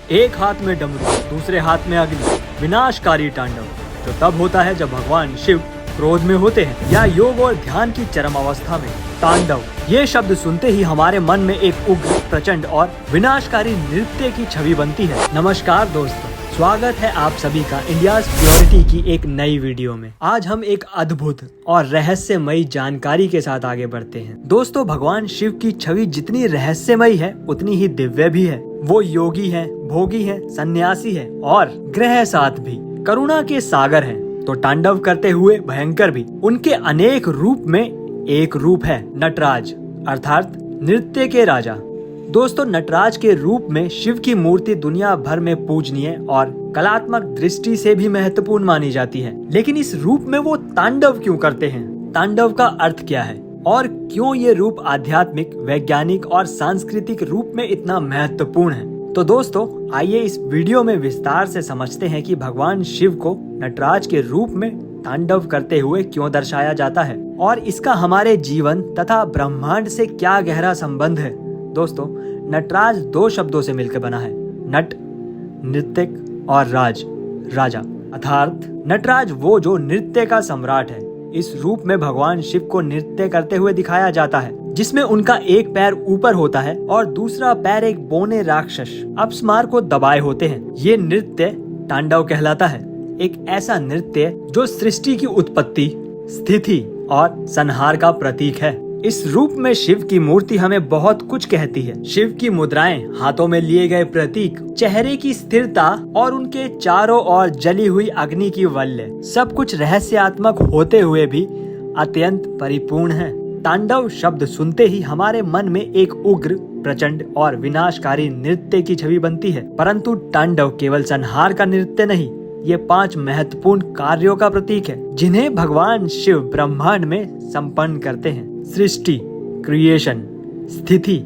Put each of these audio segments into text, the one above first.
एक हाथ में डमरू, दूसरे हाथ में अग्नि, विनाशकारी तांडव जो तब होता है जब भगवान शिव क्रोध में होते हैं या योग और ध्यान की चरम अवस्था में। तांडव ये शब्द सुनते ही हमारे मन में एक उग्र, प्रचंड और विनाशकारी नृत्य की छवि बनती है। नमस्कार दोस्तों, स्वागत है आप सभी का इंडिया प्योरिटी की एक नई वीडियो में। आज हम एक अद्भुत और रहस्यमयी जानकारी के साथ आगे बढ़ते हैं। दोस्तों, भगवान शिव की छवि जितनी रहस्यमयी है उतनी ही दिव्य भी है। वो योगी हैं, भोगी हैं, सन्यासी हैं और ग्रह साथ भी करुणा के सागर हैं, तो तांडव करते हुए भयंकर भी। उनके अनेक रूप में एक रूप है नटराज, अर्थात नृत्य के राजा। दोस्तों, नटराज के रूप में शिव की मूर्ति दुनिया भर में पूजनीय और कलात्मक दृष्टि से भी महत्वपूर्ण मानी जाती है। लेकिन इस रूप में वो तांडव क्यों करते हैं? तांडव का अर्थ क्या है और क्यों ये रूप आध्यात्मिक, वैज्ञानिक और सांस्कृतिक रूप में इतना महत्वपूर्ण है? तो दोस्तों, आइए इस वीडियो में विस्तार से समझते हैं कि भगवान शिव को नटराज के रूप में तांडव करते हुए क्यों दर्शाया जाता है और इसका हमारे जीवन तथा ब्रह्मांड से क्या गहरा संबंध है। दोस्तों, नटराज दो शब्दों से मिलकर बना है, नट नृत्यक और राज राजा, अर्थात नटराज वो जो नृत्य का सम्राट है। इस रूप में भगवान शिव को नृत्य करते हुए दिखाया जाता है, जिसमें उनका एक पैर ऊपर होता है और दूसरा पैर एक बौने राक्षस अपस्मार को दबाए होते हैं। ये नृत्य तांडव कहलाता है, एक ऐसा नृत्य जो सृष्टि की उत्पत्ति, स्थिति और संहार का प्रतीक है। इस रूप में शिव की मूर्ति हमें बहुत कुछ कहती है। शिव की मुद्राएं, हाथों में लिए गए प्रतीक, चेहरे की स्थिरता और उनके चारों ओर जली हुई अग्नि की वल्य, सब कुछ रहस्यात्मक होते हुए भी अत्यंत परिपूर्ण है। तांडव शब्द सुनते ही हमारे मन में एक उग्र, प्रचंड और विनाशकारी नृत्य की छवि बनती है। परंतु तांडव केवल संहार का नृत्य नहीं, ये 5 महत्वपूर्ण कार्यों का प्रतीक है जिन्हें भगवान शिव ब्रह्मांड में संपन्न करते हैं। सृष्टि, क्रिएशन, स्थिति,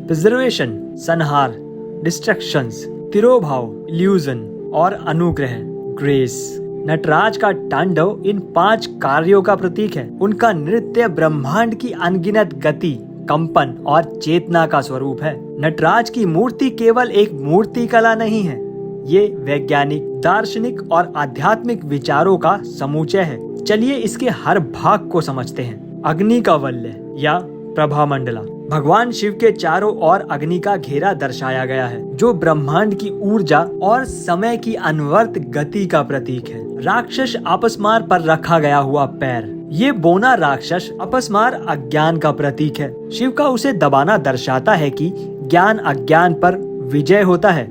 प्रिजर्वेशन, संहार, डिस्ट्रक्शंस, तिरोभाव, इल्यूजन और अनुग्रह, ग्रेस। नटराज का तांडव इन 5 कार्यों का प्रतीक है। उनका नृत्य ब्रह्मांड की अनगिनत गति, कंपन और चेतना का स्वरूप है। नटराज की मूर्ति केवल एक मूर्ति कला नहीं है, ये वैज्ञानिक, दार्शनिक और आध्यात्मिक विचारों का समुच्चय है। चलिए इसके हर भाग को समझते हैं। अग्नि का वल्य या प्रभा मंडला, भगवान शिव के चारों ओर अग्नि का घेरा दर्शाया गया है, जो ब्रह्मांड की ऊर्जा और समय की अनवरत गति का प्रतीक है। राक्षस अपस्मार पर रखा गया हुआ पैर, ये बौना राक्षस अपस्मार अज्ञान का प्रतीक है। शिव का उसे दबाना दर्शाता है कि ज्ञान अज्ञान पर विजय होता है।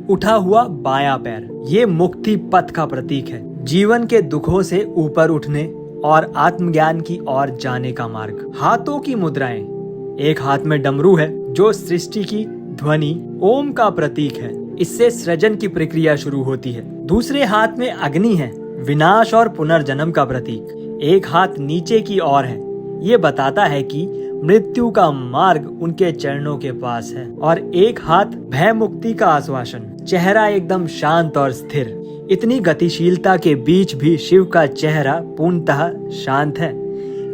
उठा हुआ बायां पैर, ये मुक्ति पथ का प्रतीक है, जीवन के दुखों से ऊपर उठने और आत्मज्ञान की ओर जाने का मार्ग। हाथों की मुद्राएं, एक हाथ में डमरू है जो सृष्टि की ध्वनि ओम का प्रतीक है, इससे सृजन की प्रक्रिया शुरू होती है। दूसरे हाथ में अग्नि है, विनाश और पुनर्जन्म का प्रतीक। एक हाथ नीचे की ओर है, ये बताता है कि मृत्यु का मार्ग उनके चरणों के पास है। और एक हाथ भय मुक्ति का आश्वासन, चेहरा एकदम शांत और स्थिर। इतनी गतिशीलता के बीच भी शिव का चेहरा पूर्णतः शांत है।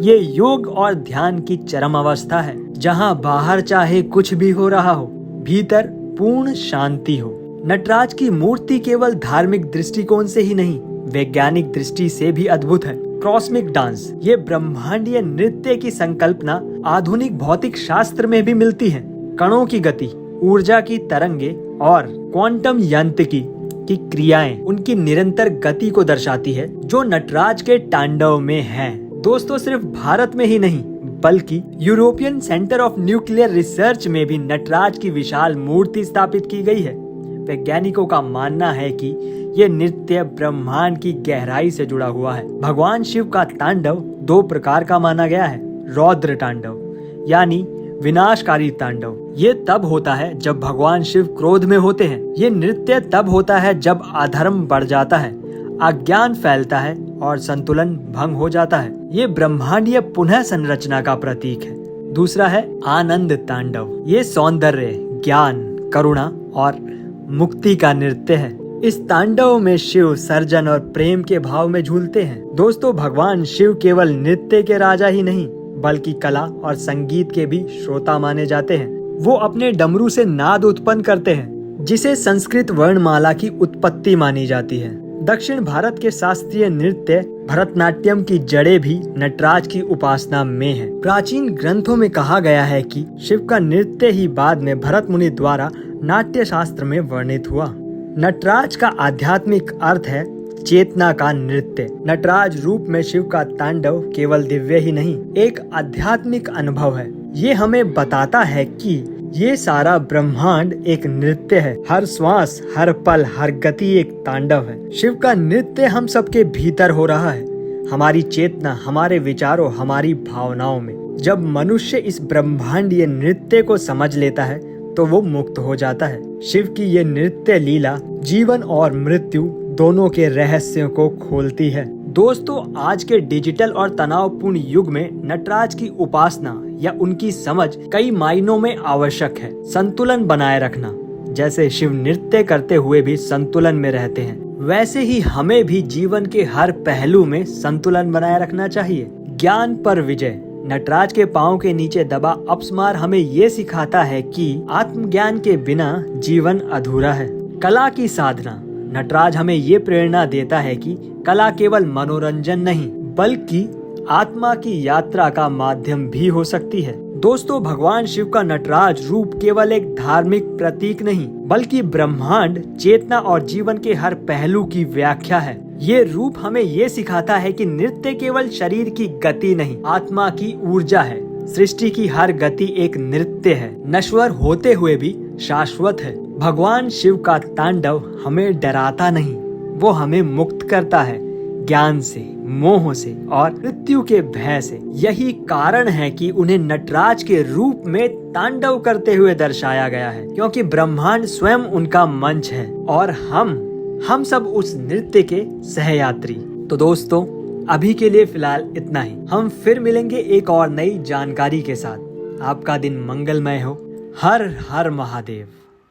ये योग और ध्यान की चरम अवस्था है, जहां बाहर चाहे कुछ भी हो रहा हो, भीतर पूर्ण शांति हो। नटराज की मूर्ति केवल धार्मिक दृष्टिकोण से ही नहीं, वैज्ञानिक दृष्टि से भी अद्भुत है। कॉस्मिक डांस, ये ब्रह्मांडीय नृत्य की संकल्पना आधुनिक भौतिक शास्त्र में भी मिलती है। कणों की गति, ऊर्जा की तरंगे और क्वांटम यांत्रिकी की क्रियाएं उनकी निरंतर गति को दर्शाती है, जो नटराज के तांडव में है। दोस्तों, सिर्फ भारत में ही नहीं बल्कि European centre of nuclear research में भी नटराज की विशाल मूर्ति स्थापित की गई है। वैज्ञानिकों का मानना है कि ये नृत्य ब्रह्मांड की गहराई से जुड़ा हुआ है। भगवान शिव का तांडव 2 प्रकार का माना गया है। रौद्र तांडव यानी विनाशकारी तांडव, ये तब होता है जब भगवान शिव क्रोध में होते हैं। ये नृत्य तब होता है जब अधर्म बढ़ जाता है, अज्ञान फैलता है और संतुलन भंग हो जाता है। ये ब्रह्मांडीय पुनः संरचना का प्रतीक है। दूसरा है आनंद तांडव, ये सौंदर्य, ज्ञान, करुणा और मुक्ति का नृत्य है। इस तांडव में शिव सर्जन और प्रेम के भाव में झूलते हैं। दोस्तों, भगवान शिव केवल नृत्य के राजा ही नहीं बल्कि कला और संगीत के भी श्रोता माने जाते हैं। वो अपने डमरू से नाद उत्पन्न करते हैं, जिसे संस्कृत वर्णमाला की उत्पत्ति मानी जाती है। दक्षिण भारत के शास्त्रीय नृत्य भरतनाट्यम की जड़ें भी नटराज की उपासना में है। प्राचीन ग्रंथों में कहा गया है कि शिव का नृत्य ही बाद में भरत मुनि द्वारा नाट्य शास्त्र में वर्णित हुआ। नटराज का आध्यात्मिक अर्थ है चेतना का नृत्य। नटराज रूप में शिव का तांडव केवल दिव्य ही नहीं, एक आध्यात्मिक अनुभव है। ये हमें बताता है कि ये सारा ब्रह्मांड एक नृत्य है। हर श्वास, हर पल, हर गति एक तांडव है। शिव का नृत्य हम सबके भीतर हो रहा है, हमारी चेतना, हमारे विचारों, हमारी भावनाओं में। जब मनुष्य इस ब्रह्मांडीय नृत्य को समझ लेता है तो वो मुक्त हो जाता है। शिव की ये नृत्य लीला जीवन और मृत्यु दोनों के रहस्यों को खोलती है। दोस्तों, आज के डिजिटल और तनावपूर्ण युग में नटराज की उपासना या उनकी समझ कई मायनों में आवश्यक है। संतुलन बनाए रखना, जैसे शिव नृत्य करते हुए भी संतुलन में रहते हैं, वैसे ही हमें भी जीवन के हर पहलू में संतुलन बनाए रखना चाहिए। ज्ञान पर विजय। नटराज के पांव के नीचे दबा अपस्मार हमें ये सिखाता है कि आत्मज्ञान के बिना जीवन अधूरा है। कला की साधना। नटराज हमें ये प्रेरणा देता है कि कला केवल मनोरंजन नहीं, बल्कि आत्मा की यात्रा का माध्यम भी हो सकती है। दोस्तों, भगवान शिव का नटराज रूप केवल एक धार्मिक प्रतीक नहीं, बल्कि ब्रह्मांड, चेतना और जीवन के हर पहलू की व्याख्या है। ये रूप हमें ये सिखाता है कि नृत्य केवल शरीर की गति नहीं, आत्मा की ऊर्जा है। सृष्टि की हर गति एक नृत्य है, नश्वर होते हुए भी शाश्वत है। भगवान शिव का तांडव हमें डराता नहीं, वो हमें मुक्त करता है, ज्ञान से, मोह से और मृत्यु के भय से। यही कारण है कि उन्हें नटराज के रूप में तांडव करते हुए दर्शाया गया है, क्योंकि ब्रह्मांड स्वयं उनका मंच है और हम सब उस नृत्य के सहयात्री। तो दोस्तों, अभी के लिए फिलहाल इतना ही। हम फिर मिलेंगे एक और नई जानकारी के साथ। आपका दिन मंगलमय हो। हर हर महादेव।